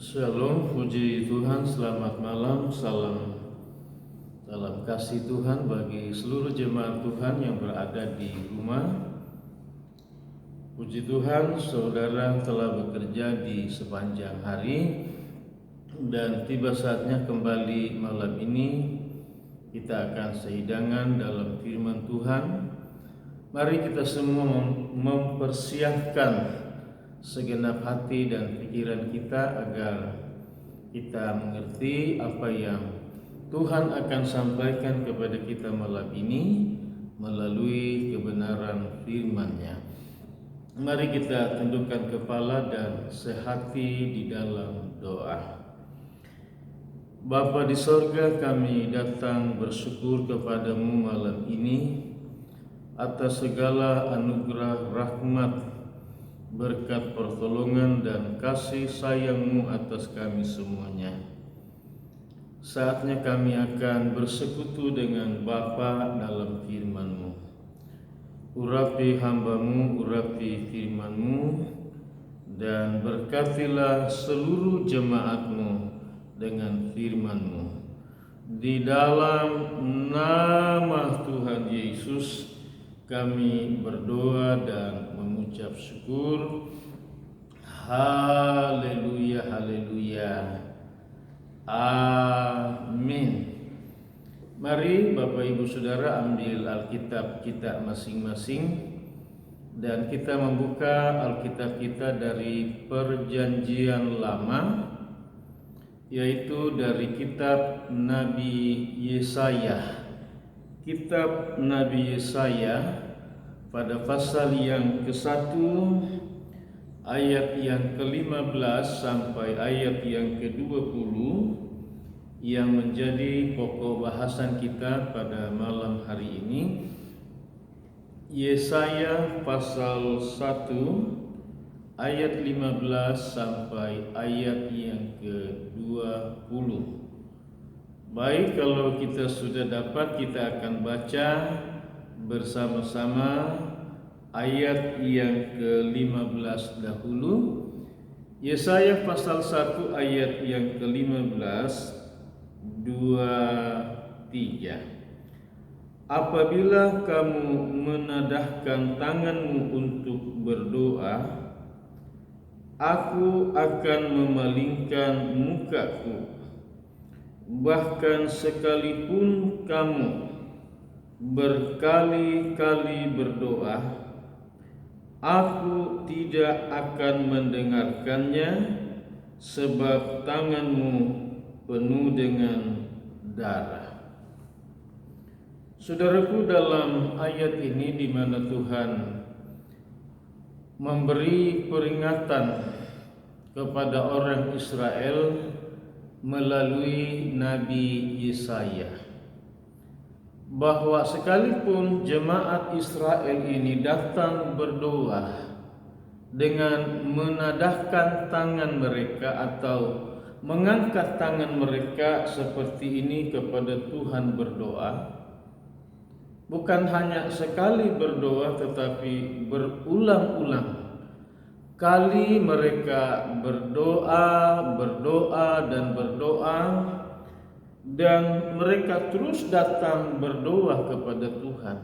Shalom, puji Tuhan, selamat malam, salam kasih Tuhan bagi seluruh jemaat Tuhan yang berada di rumah. Puji Tuhan, saudara telah bekerja di sepanjang hari dan tiba saatnya kembali malam ini kita akan sehidangan dalam firman Tuhan. Mari kita semua mempersiapkan segenap hati dan pikiran kita agar kita mengerti apa yang Tuhan akan sampaikan kepada kita malam ini melalui kebenaran firman-Nya. Mari kita tundukkan kepala dan sehati di dalam doa. Bapa di sorga, kami datang bersyukur kepadamu malam ini atas segala anugerah rahmat, berkat pertolongan dan kasih sayang-Mu atas kami semuanya. Saatnya kami akan bersekutu dengan Bapa dalam firman-Mu. Urapi hamba-Mu, urapi firman-Mu, dan berkatilah seluruh jemaat-Mu dengan firman-Mu. Di dalam nama Tuhan Yesus kami berdoa dan mengucap syukur. Haleluya, haleluya. Amin. Mari Bapak Ibu Saudara ambil Alkitab kita masing-masing dan kita membuka Alkitab kita dari Perjanjian Lama, yaitu dari kitab Nabi Yesaya. Kitab Nabi Yesaya pada pasal yang ke-1 ayat yang ke-15 sampai ayat yang ke-20 yang menjadi pokok bahasan kita pada malam hari ini. Yesaya pasal 1 ayat 15 sampai ayat yang ke-20. Baik, kalau kita sudah dapat, kita akan baca bersama-sama ayat yang ke-15 dahulu. Yesaya pasal 1 ayat yang ke-15, 2, 3. Apabila kamu menadahkan tanganmu untuk berdoa, aku akan memalingkan mukaku. Bahkan sekalipun kamu berkali-kali berdoa, aku tidak akan mendengarkannya, sebab tanganmu penuh dengan darah. Saudaraku, dalam ayat ini di mana Tuhan memberi peringatan kepada orang Israel melalui Nabi Yesaya, bahwa sekalipun jemaat Israel ini datang berdoa dengan menadahkan tangan mereka atau mengangkat tangan mereka seperti ini kepada Tuhan berdoa, bukan hanya sekali berdoa tetapi berulang-ulang kali mereka berdoa dan mereka terus datang berdoa kepada Tuhan.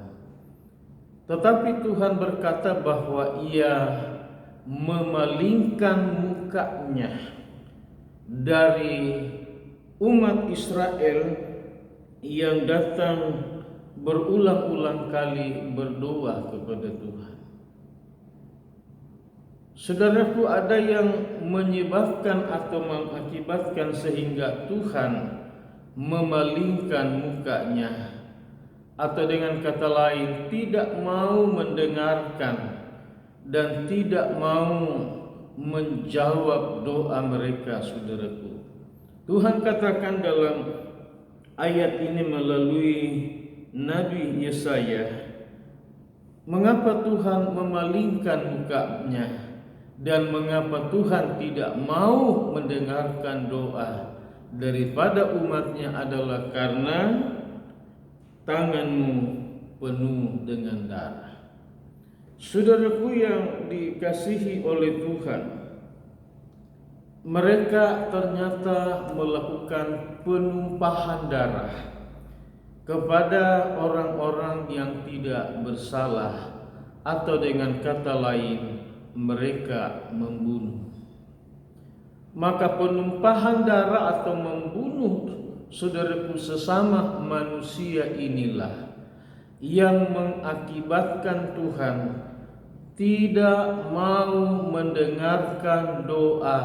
Tetapi Tuhan berkata bahwa Ia memalingkan mukanya dari umat Israel yang datang berulang-ulang kali berdoa kepada Tuhan. Saudaraku, ada yang menyebabkan atau mengakibatkan sehingga Tuhan memalingkan mukanya, atau dengan kata lain tidak mau mendengarkan dan tidak mau menjawab doa mereka. Saudaraku, Tuhan katakan dalam ayat ini melalui Nabi Yesaya, mengapa Tuhan memalingkan mukanya dan mengapa Tuhan tidak mau mendengarkan doa daripada umatnya adalah karena tanganmu penuh dengan darah. Saudaraku yang dikasihi oleh Tuhan, mereka ternyata melakukan penumpahan darah kepada orang-orang yang tidak bersalah, atau dengan kata lain, mereka membunuh. Maka penumpahan darah atau membunuh saudaraku sesama manusia inilah yang mengakibatkan Tuhan tidak mau mendengarkan doa,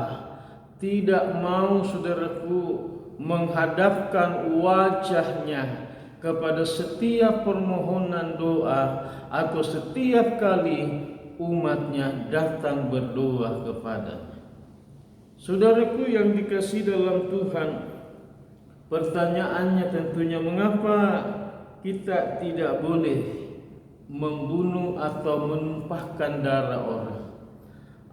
tidak mau saudaraku menghadapkan wajahnya kepada setiap permohonan doa atau setiap kali umatnya datang berdoa kepadanya. Saudaraku yang dikasihi dalam Tuhan, pertanyaannya tentunya mengapa kita tidak boleh membunuh atau menumpahkan darah orang?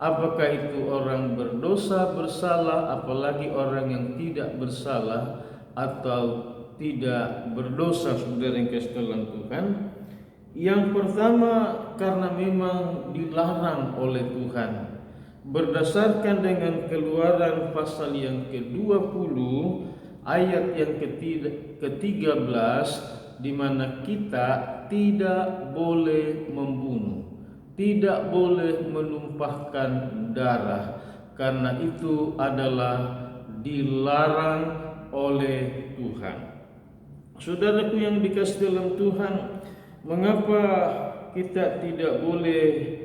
Apakah itu orang berdosa, bersalah, apalagi orang yang tidak bersalah atau tidak berdosa, saudara yang kasih dalam Tuhan? Yang pertama, karena memang dilarang oleh Tuhan. Berdasarkan dengan Keluaran pasal yang ke-20 ayat yang ke-13, di mana kita tidak boleh membunuh, tidak boleh menumpahkan darah, karena itu adalah dilarang oleh Tuhan. Saudaraku yang dikasihi dalam Tuhan, mengapa kita tidak boleh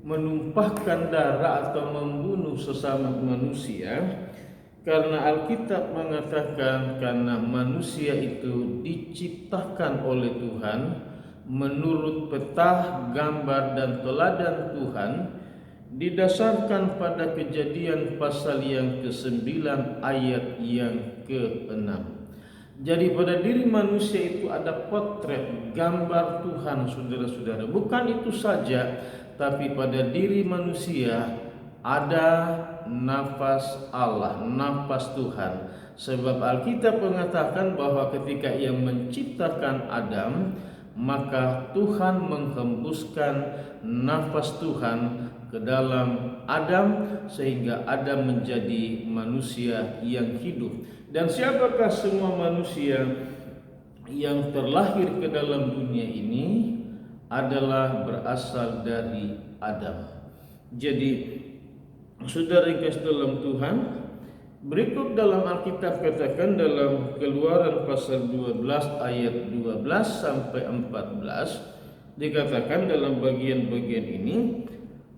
menumpahkan darah atau membunuh sesama manusia? Karena Alkitab mengatakan karena manusia itu diciptakan oleh Tuhan menurut petah, gambar dan teladan Tuhan, didasarkan pada Kejadian pasal yang ke-9 ayat yang ke-6. Jadi pada diri manusia itu ada potret gambar Tuhan, saudara-saudara. Bukan itu saja, tapi pada diri manusia ada nafas Allah, nafas Tuhan. Sebab Alkitab mengatakan bahwa ketika Ia menciptakan Adam, maka Tuhan menghembuskan nafas Tuhan ke dalam Adam sehingga Adam menjadi manusia yang hidup. Dan siapakah semua manusia yang terlahir ke dalam dunia ini adalah berasal dari Adam. Jadi saudara yang kasih dalam Tuhan, berikut dalam Alkitab katakan dalam Keluaran pasal 12 ayat 12 sampai 14, dikatakan dalam bagian-bagian ini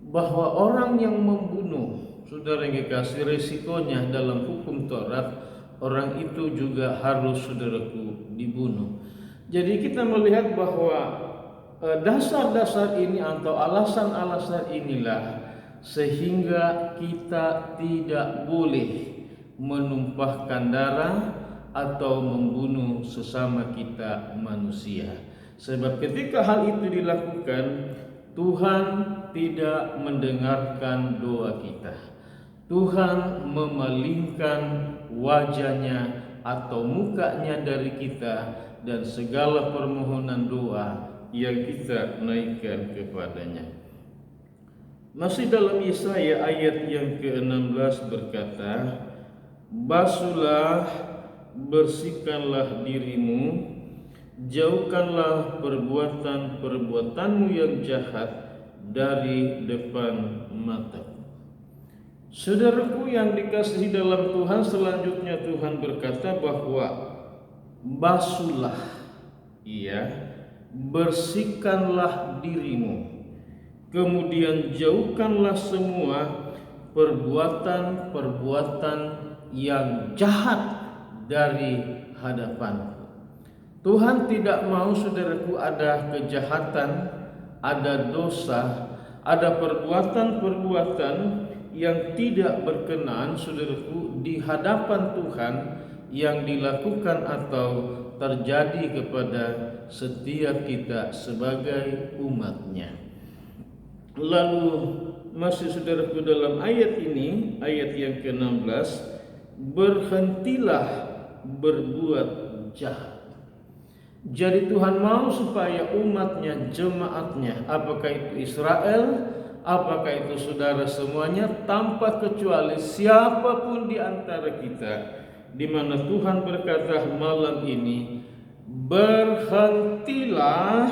bahwa orang yang membunuh, saudara yang dikasih, resikonya dalam hukum Taurat, orang itu juga harus, saudaraku, dibunuh. Jadi kita melihat bahwa dasar-dasar ini atau alasan-alasan inilah sehingga kita tidak boleh menumpahkan darah atau membunuh sesama kita manusia. Sebab ketika hal itu dilakukan, Tuhan tidak mendengarkan doa kita. Tuhan memalingkan wajahnya atau mukanya dari kita dan segala permohonan doa yang kita naikkan kepadanya. Masih dalam Yesaya ayat yang ke-16 berkata, "Basuhlah, bersihkanlah dirimu, jauhkanlah perbuatan-perbuatanmu yang jahat dari depan mataku." Saudaraku yang dikasihi dalam Tuhan, selanjutnya Tuhan berkata bahwa basuhlah, bersihkanlah dirimu, kemudian jauhkanlah semua perbuatan-perbuatan yang jahat dari hadapanku. Tuhan tidak mau, saudaraku, ada kejahatan, ada dosa, ada perbuatan-perbuatan yang tidak berkenan, saudaraku, di hadapan Tuhan yang dilakukan atau terjadi kepada setiap kita sebagai umatnya. Lalu masih, saudaraku, dalam ayat ini, ayat yang ke-16, berhentilah berbuat jahat. Jadi Tuhan mau supaya umatnya, jemaatnya, apakah itu Israel Apakah itu saudara semuanya? Tanpa kecuali siapapun di antara kita, di mana Tuhan berkata malam ini, berhentilah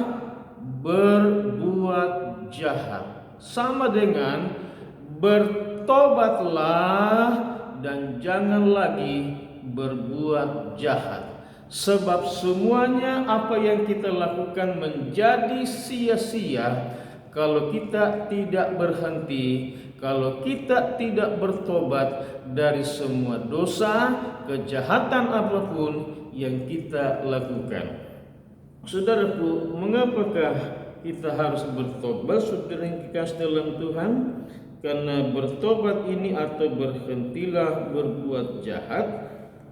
berbuat jahat. Sama dengan bertobatlah dan jangan lagi berbuat jahat. Sebab semuanya apa yang kita lakukan menjadi sia-sia kalau kita tidak berhenti, kalau kita tidak bertobat dari semua dosa, kejahatan apapun yang kita lakukan. Saudaraku, mengapakah kita harus bertobat, saudara yang dikasih dalam Tuhan? Karena bertobat ini atau berhentilah berbuat jahat,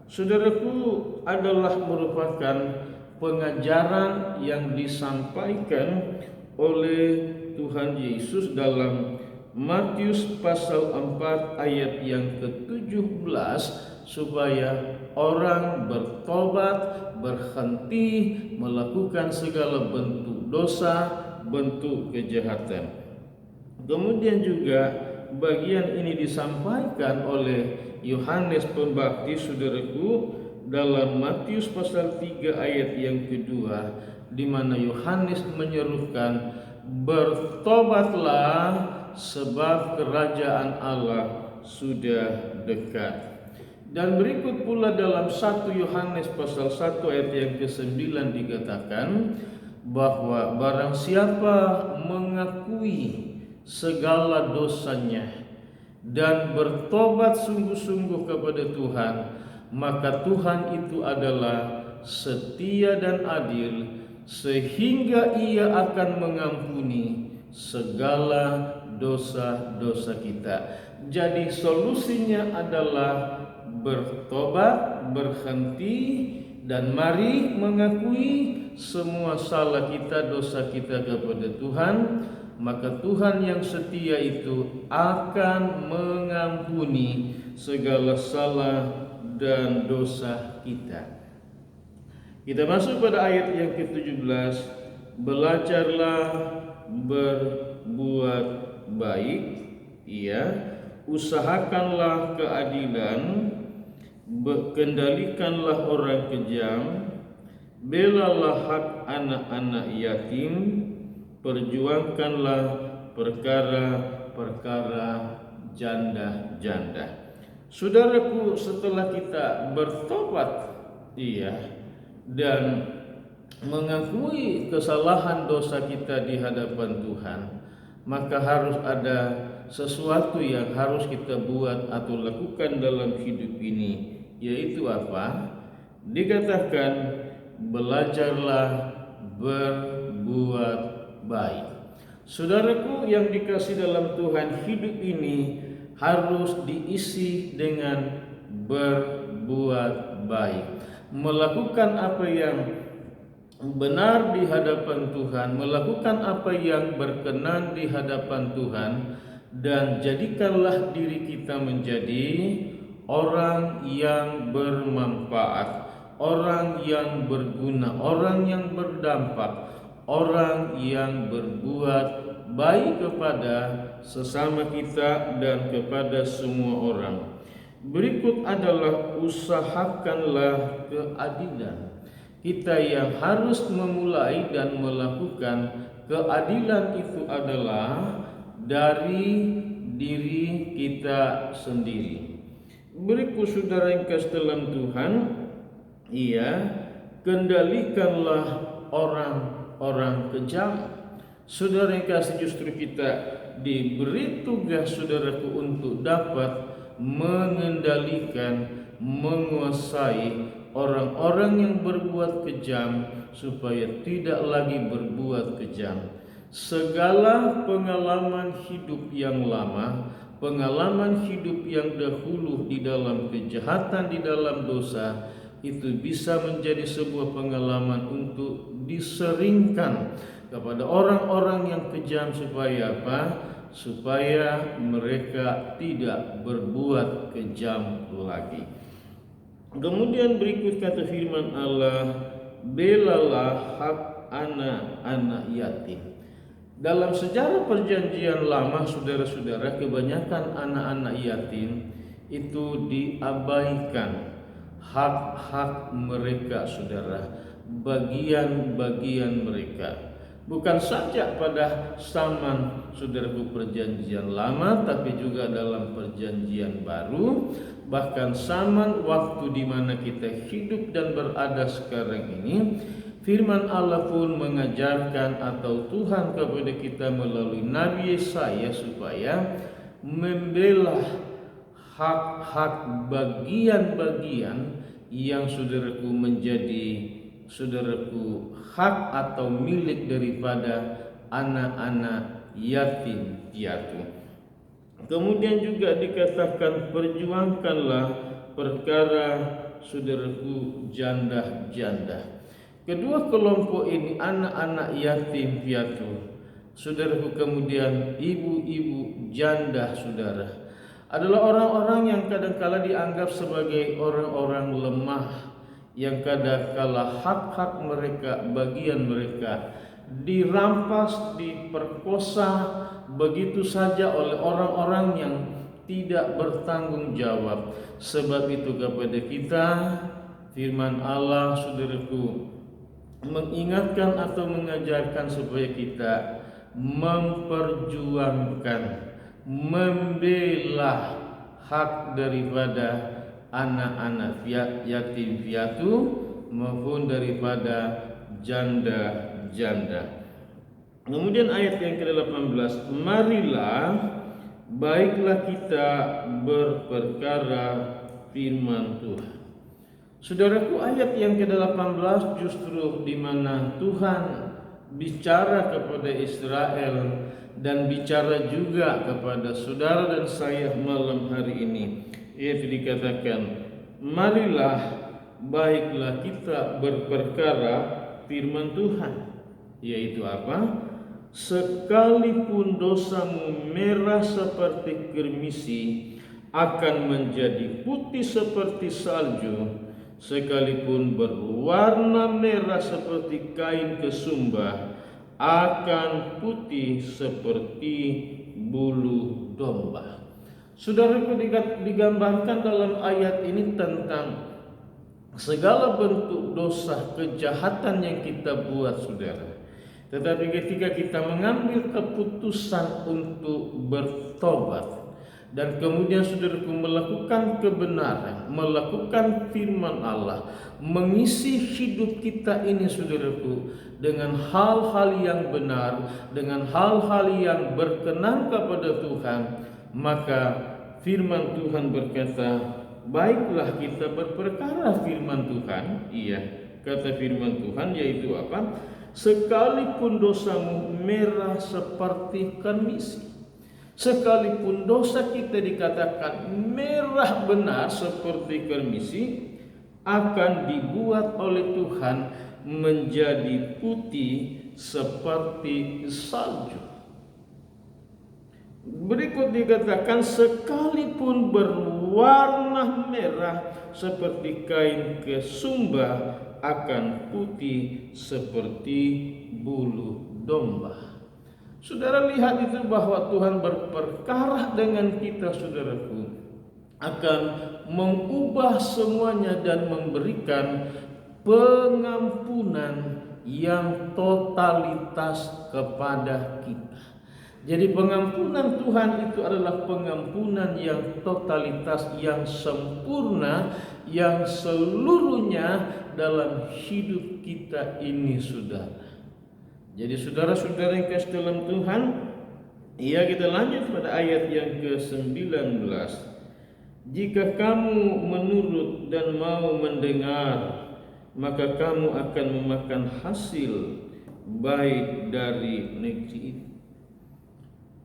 saudaraku, adalah merupakan pengajaran yang disampaikan oleh Tuhan Yesus dalam Matius pasal 4 ayat yang ke-17, supaya orang bertobat, berhenti melakukan segala bentuk dosa, bentuk kejahatan. Kemudian juga bagian ini disampaikan oleh Yohanes Pembaptis, saudaraku, dalam Matius pasal 3 ayat yang kedua, di mana Yohanes menyerukan, bertobatlah sebab kerajaan Allah sudah dekat. Dan berikut pula dalam 1 Yohanes pasal 1 ayat yang ke-9 dikatakan bahwa barang siapa mengakui segala dosanya dan bertobat sungguh-sungguh kepada Tuhan, maka Tuhan itu adalah setia dan adil, sehingga Ia akan mengampuni segala dosa-dosa kita. Jadi solusinya adalah bertobat, berhenti, dan mari mengakui semua salah kita, dosa kita kepada Tuhan. Maka Tuhan yang setia itu akan mengampuni segala salah dan dosa kita. Kita masuk pada ayat yang ke-17, belajarlah berbuat baik, usahakanlah keadilan, kendalikanlah orang kejam, belalah hak anak-anak yatim, perjuangkanlah perkara-perkara janda-janda. Saudaraku, setelah kita bertobat dan mengakui kesalahan dosa kita di hadapan Tuhan, maka harus ada sesuatu yang harus kita buat atau lakukan dalam hidup ini, yaitu apa? Dikatakan belajarlah berbuat baik. Saudaraku yang dikasih dalam Tuhan, hidup ini harus diisi dengan berbuat baik, melakukan apa yang benar di hadapan Tuhan, melakukan apa yang berkenan di hadapan Tuhan, dan jadikanlah diri kita menjadi orang yang bermanfaat, orang yang berguna, orang yang berdampak, orang yang berbuat baik kepada sesama kita dan kepada semua orang. Berikut adalah usahakanlah keadilan. Kita yang harus memulai dan melakukan keadilan itu adalah dari diri kita sendiri. Berikut saudara yang kasih dalam Tuhan, kendalikanlah orang-orang kejam. Saudara yang kasih, justru kita diberi tugas, saudaraku, untuk dapat mengendalikan, menguasai orang-orang yang berbuat kejam supaya tidak lagi berbuat kejam. Segala pengalaman hidup yang lama, pengalaman hidup yang dahulu di dalam kejahatan, di dalam dosa, itu bisa menjadi sebuah pengalaman untuk diseringkan kepada orang-orang yang kejam, supaya apa? Supaya mereka tidak berbuat kejam lagi. Kemudian berikut kata firman Allah, belalah hak anak-anak yatim. Dalam sejarah perjanjian lama, saudara-saudara, kebanyakan anak-anak yatim itu diabaikan hak-hak mereka, saudara, bagian-bagian mereka. Bukan saja pada zaman, saudaraku, perjanjian lama, tapi juga dalam perjanjian baru. Bahkan zaman waktu di mana kita hidup dan berada sekarang ini, firman Allah pun mengajarkan, atau Tuhan kepada kita melalui Nabi Yesaya, supaya membela hak-hak bagian-bagian yang, saudaraku, menjadi, saudaraku, hak atau milik daripada anak-anak yatim piatu. Kemudian juga dikatakan, perjuangkanlah perkara, saudaraku, janda-janda. Kedua kelompok ini, anak-anak yatim piatu, saudaraku, kemudian ibu-ibu janda, saudara, adalah orang-orang yang kadangkala dianggap sebagai orang-orang lemah, yang kadangkala hak-hak mereka, bagian mereka dirampas, diperkosa begitu saja oleh orang-orang yang tidak bertanggung jawab. Sebab itu kepada kita firman Allah, saudaraku, mengingatkan atau mengajarkan supaya kita memperjuangkan, membela hak daripada anak-anak yatim piatu maupun daripada janda-janda. Kemudian ayat yang ke-18, marilah baiklah kita berperkara firman Tuhan. Saudaraku, ayat yang ke-18 justru di mana Tuhan bicara kepada Israel dan bicara juga kepada saudara dan saya malam hari ini. Yaitu dikatakan, marilah baiklah kita berperkara firman Tuhan. Yaitu apa? Sekalipun dosamu merah seperti kermisi, akan menjadi putih seperti salju. Sekalipun berwarna merah seperti kain kesumba, akan putih seperti bulu domba. Saudaraku, digambarkan dalam ayat ini tentang segala bentuk dosa kejahatan yang kita buat, saudara. Tetapi ketika kita mengambil keputusan untuk bertobat, dan kemudian, saudaraku, melakukan kebenaran, melakukan firman Allah, mengisi hidup kita ini, saudaraku, dengan hal-hal yang benar, dengan hal-hal yang berkenan kepada Tuhan, maka firman Tuhan berkata, baiklah kita berperkara firman Tuhan. Iya, kata firman Tuhan, yaitu apa? Sekalipun dosamu merah seperti kermisi. Sekalipun dosa kita dikatakan merah benar seperti kermisi, akan dibuat oleh Tuhan menjadi putih seperti salju. Berikut dikatakan, sekalipun berwarna merah seperti kain kesumba, akan putih seperti bulu domba. Saudara lihat itu bahwa Tuhan berperkara dengan kita, saudaraku, akan mengubah semuanya dan memberikan pengampunan yang totalitas kepada kita. Jadi pengampunan Tuhan itu adalah pengampunan yang totalitas, yang sempurna, yang seluruhnya dalam hidup kita ini, saudara. Jadi saudara-saudara yang kasih dalam Tuhan, ya, kita lanjut pada ayat yang ke-19. Jika kamu menurut dan mau mendengar, maka kamu akan memakan hasil baik dari negeri itu.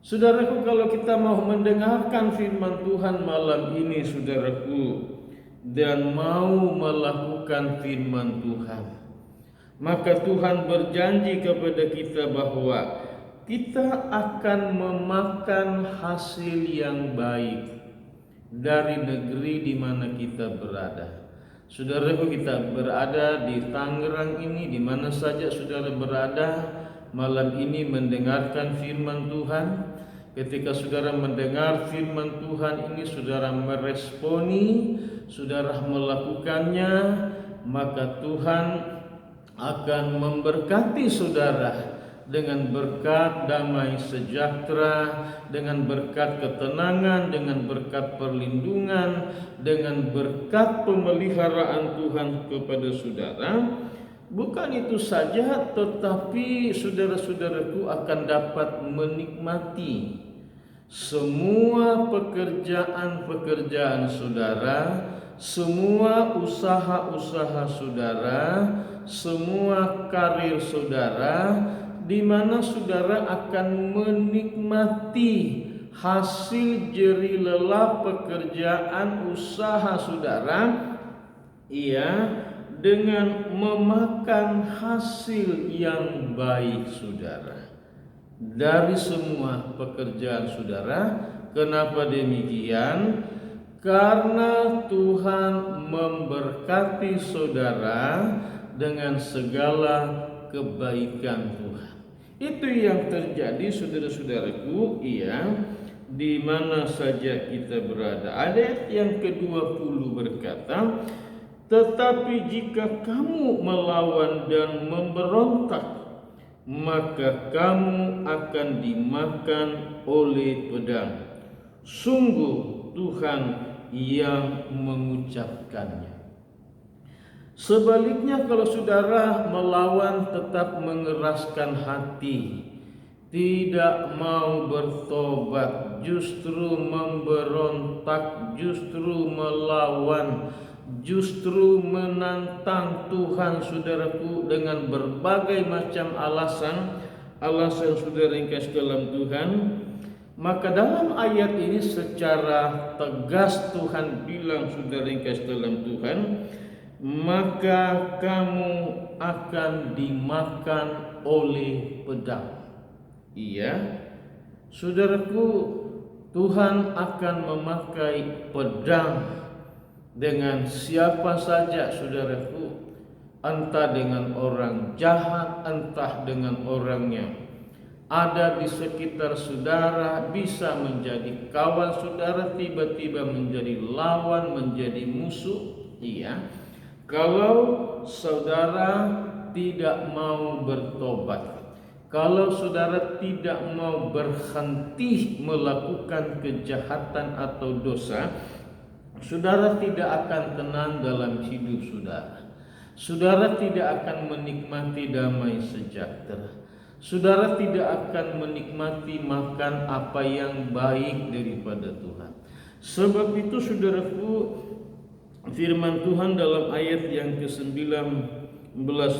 Saudaraku, kalau kita mau mendengarkan firman Tuhan malam ini, saudaraku, dan mau melakukan firman Tuhan, maka Tuhan berjanji kepada kita bahwa kita akan memakan hasil yang baik dari negeri di mana kita berada. Saudaraku, kita berada di Tangerang ini, di mana saja saudara berada, malam ini mendengarkan firman Tuhan. Ketika saudara mendengar firman Tuhan ini, saudara meresponi, saudara melakukannya, maka Tuhan akan memberkati saudara dengan berkat damai sejahtera, dengan berkat ketenangan, dengan berkat perlindungan, dengan berkat pemeliharaan Tuhan kepada saudara. Bukan itu saja, tetapi saudara-saudaraku akan dapat menikmati semua pekerjaan-pekerjaan saudara, semua usaha-usaha saudara, semua karir saudara, di mana saudara akan menikmati hasil jerih lelah pekerjaan usaha saudara, dengan memakan hasil yang baik saudara dari semua pekerjaan saudara. Kenapa demikian? Karena Tuhan memberkati saudara dengan segala kebaikan Tuhan. Itu yang terjadi saudara-saudaraku, di mana saja kita berada. Ayat yang ke-20 berkata, tetapi jika kamu melawan dan memberontak, maka kamu akan dimakan oleh pedang. Sungguh Tuhan yang mengucapkannya. Sebaliknya, kalau saudara melawan tetap mengeraskan hati, tidak mau bertobat, justru memberontak, justru melawan, justru menantang Tuhan saudaraku dengan berbagai macam alasan saudara yang kasih dalam Tuhan, maka dalam ayat ini secara tegas Tuhan bilang, saudara yang kasih dalam Tuhan, maka kamu akan dimakan oleh pedang. Saudaraku, Tuhan akan memakai pedang dengan siapa saja saudaraku, entah dengan orang jahat, entah dengan orang yang ada di sekitar saudara, bisa menjadi kawan saudara, tiba-tiba menjadi lawan, menjadi musuh. Kalau saudara tidak mau bertobat, kalau saudara tidak mau berhenti melakukan kejahatan atau dosa, saudara tidak akan tenang dalam hidup saudara. Saudara tidak akan menikmati damai sejahtera. Saudara tidak akan menikmati makan apa yang baik daripada Tuhan. Sebab itu saudaraku, firman Tuhan dalam ayat yang ke-19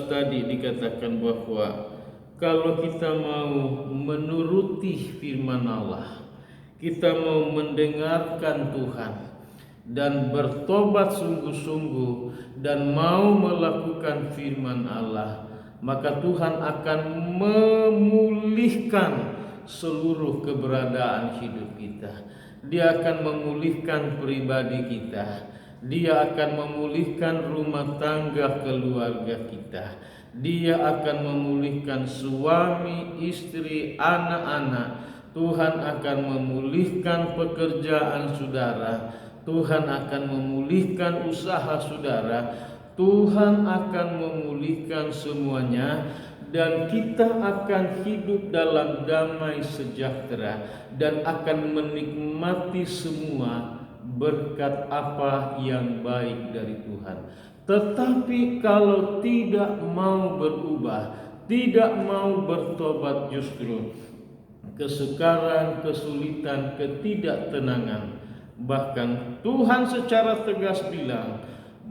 tadi dikatakan bahwa kalau kita mau menuruti firman Allah, kita mau mendengarkan Tuhan dan bertobat sungguh-sungguh dan mau melakukan firman Allah, maka Tuhan akan memulihkan seluruh keberadaan hidup kita. Dia akan memulihkan pribadi kita. Dia akan memulihkan rumah tangga keluarga kita. Dia akan memulihkan suami, istri, anak-anak. Tuhan akan memulihkan pekerjaan saudara. Tuhan akan memulihkan usaha saudara. Tuhan akan memulihkan semuanya, dan kita akan hidup dalam damai sejahtera dan akan menikmati semua berkat apa yang baik dari Tuhan. Tetapi kalau tidak mau berubah, tidak mau bertobat, justru kesukaran, kesulitan, ketidaktenangan. Bahkan Tuhan secara tegas bilang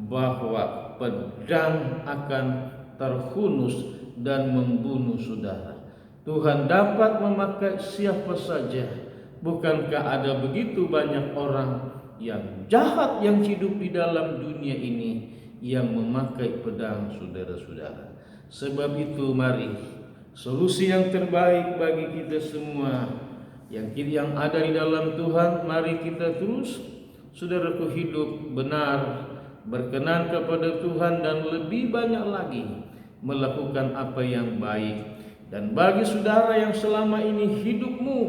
bahwa pedang akan terhunus dan membunuh saudara. Tuhan dapat memakai siapa saja. Bukankah ada begitu banyak orang yang jahat yang hidup di dalam dunia ini yang memakai pedang, saudara-saudara. Sebab itu mari, solusi yang terbaik bagi kita semua yang ada di dalam Tuhan, mari kita terus, saudaraku, hidup benar, berkenan kepada Tuhan, dan lebih banyak lagi melakukan apa yang baik. Dan bagi saudara yang selama ini hidupmu,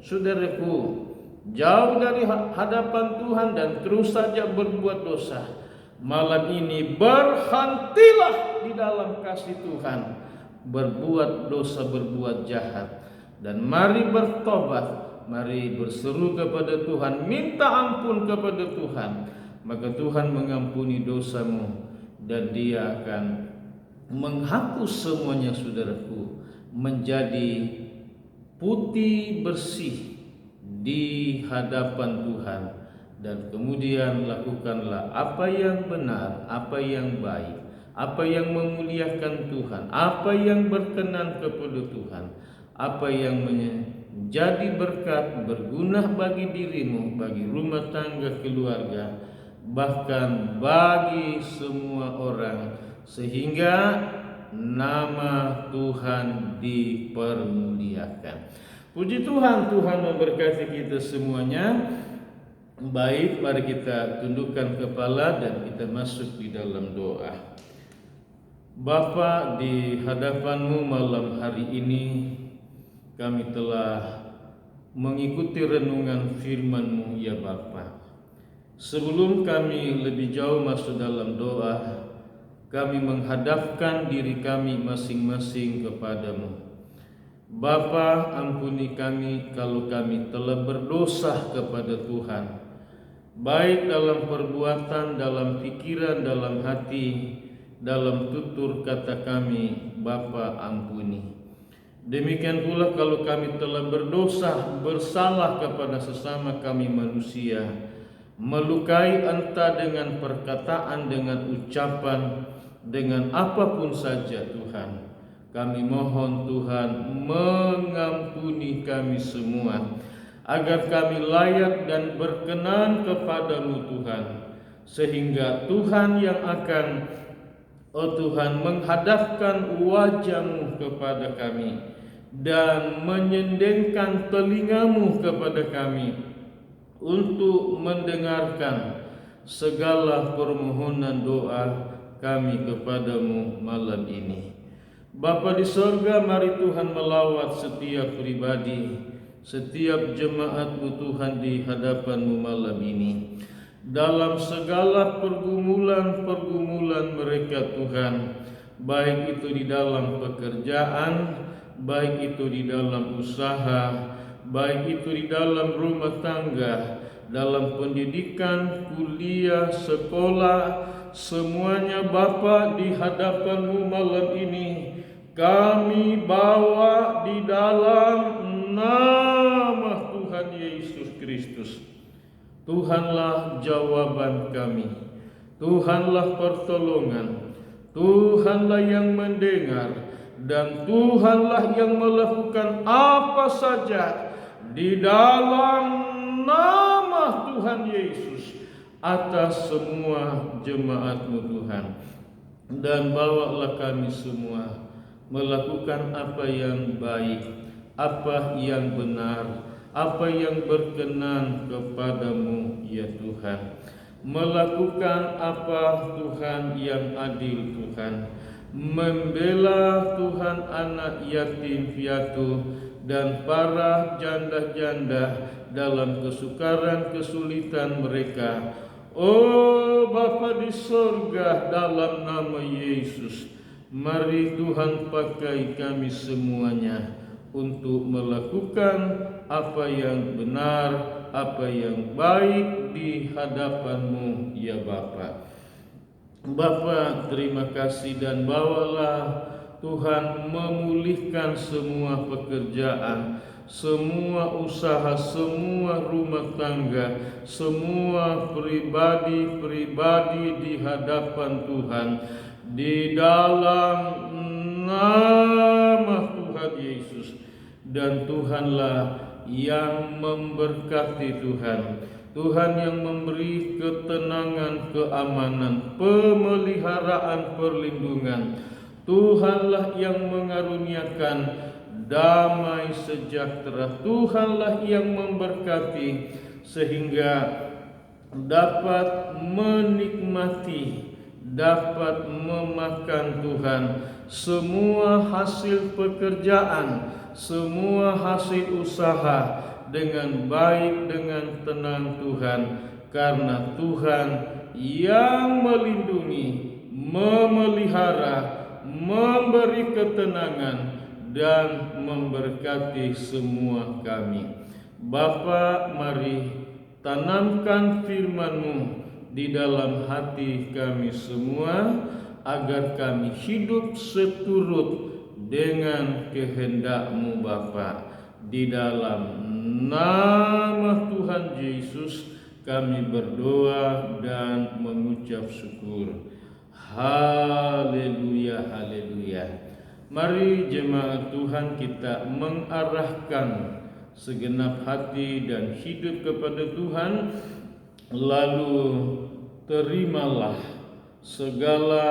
saudaraku, jauh dari hadapan Tuhan dan terus saja berbuat dosa, malam ini berhentilah di dalam kasih Tuhan, berbuat dosa, berbuat jahat, dan mari bertobat, mari berseru kepada Tuhan, minta ampun kepada Tuhan, maka Tuhan mengampuni dosamu dan Dia akan menghapus semuanya, saudaraku, menjadi putih bersih di hadapan Tuhan. Dan kemudian lakukanlah apa yang benar, apa yang baik, apa yang memuliakan Tuhan, apa yang berkenan kepada Tuhan, apa yang menjadi berkat, berguna bagi dirimu, bagi rumah tangga, keluarga, bahkan bagi semua orang, sehingga nama Tuhan dipermuliakan. Puji Tuhan, Tuhan memberkati kita semuanya. Baik, mari kita tundukkan kepala dan kita masuk di dalam doa. Bapa, di hadapan-Mu malam hari ini kami telah mengikuti renungan firman-Mu, ya Bapa. Sebelum kami lebih jauh masuk dalam doa, kami menghadapkan diri kami masing-masing kepadamu. Bapa, ampuni kami kalau kami telah berdosa kepada Tuhan, baik dalam perbuatan, dalam pikiran, dalam hati, dalam tutur kata kami. Bapa, ampuni. Demikian pula kalau kami telah berdosa, bersalah kepada sesama kami manusia, melukai entah dengan perkataan, dengan ucapan, dengan apapun saja, Tuhan. Kami mohon Tuhan mengampuni kami semua, agar kami layak dan berkenan kepadamu, Tuhan. Sehingga Tuhan yang akan, oh Tuhan, menghadapkan wajah-Mu kepada kami dan menyendengkan telinga-Mu kepada kami untuk mendengarkan segala permohonan doa kami kepadamu malam ini. Bapa di sorga, mari Tuhan melawat setiap pribadi, setiap jemaat-Mu Tuhan di hadapan-Mu malam ini. Dalam segala pergumulan-pergumulan mereka Tuhan, baik itu di dalam pekerjaan, baik itu di dalam usaha, baik itu di dalam rumah tangga, dalam pendidikan, kuliah, sekolah, semuanya Bapa di hadapan-Mu malam ini kami bawa di dalam nama Tuhan Yesus Kristus. Tuhanlah jawaban kami, Tuhanlah pertolongan, Tuhanlah yang mendengar, dan Tuhanlah yang melakukan apa saja di dalam nama Tuhan Yesus atas semua jemaat-Mu Tuhan. Dan bawalah kami semua melakukan apa yang baik, apa yang benar, apa yang berkenan kepadamu, ya Tuhan. Melakukan apa Tuhan yang adil, Tuhan. Membela Tuhan anak yatim piatu dan para janda-janda dalam kesukaran kesulitan mereka. Oh Bapa di sorga, dalam nama Yesus, mari Tuhan pakai kami semuanya untuk melakukan apa yang benar, apa yang baik di hadapan-Mu, ya Bapa. Bapa, terima kasih, dan bawalah Tuhan memulihkan semua pekerjaan, semua usaha, semua rumah tangga, semua pribadi-pribadi di hadapan Tuhan, di dalam nama Tuhan Yesus. Dan Tuhanlah yang memberkati, Tuhan. Tuhan yang memberi ketenangan, keamanan, pemeliharaan, perlindungan. Tuhanlah yang mengaruniakan damai sejahtera. Tuhanlah yang memberkati sehingga dapat menikmati dapat memakan Tuhan semua hasil pekerjaan, semua hasil usaha dengan baik, dengan tenang Tuhan, karena Tuhan yang melindungi, memelihara, memberi ketenangan dan memberkati semua kami. Bapa, mari tanamkan firman-Mu di dalam hati kami semua, agar kami hidup seturut dengan kehendak-Mu Bapa. Di dalam nama Tuhan Yesus kami berdoa dan mengucap syukur. Haleluya, haleluya. Mari jemaat Tuhan kita mengarahkan segenap hati dan hidup kepada Tuhan, lalu terimalah segala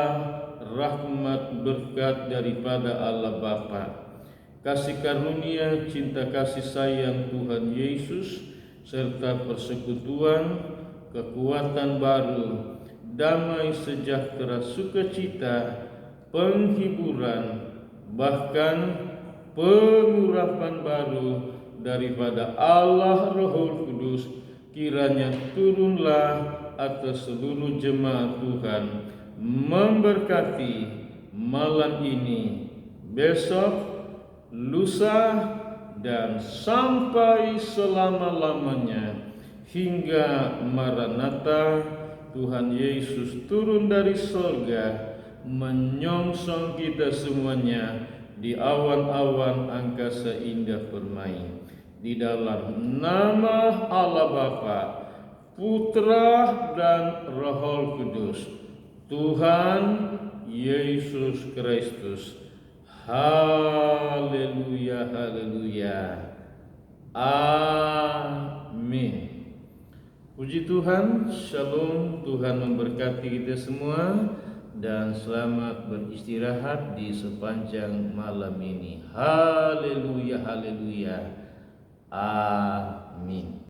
rahmat berkat daripada Allah Bapa, kasih karunia, cinta kasih sayang Tuhan Yesus, serta persekutuan, kekuatan baru, damai sejahtera, sukacita, penghiburan, bahkan pengurapan baru daripada Allah Roh Kudus kiranya turunlah atas seluruh jemaat Tuhan, memberkati malam ini, besok, lusa, dan sampai selama-lamanya, hingga Maranatha Tuhan Yesus turun dari surga menyongsong kita semuanya di awan-awan angkasa indah permai. Di dalam nama Allah Bapa, Putra dan Roh Kudus, Tuhan Yesus Kristus. Haleluya, haleluya. Amin. Puji Tuhan, shalom. Tuhan memberkati kita semua dan selamat beristirahat di sepanjang malam ini. Haleluya, haleluya. Amin.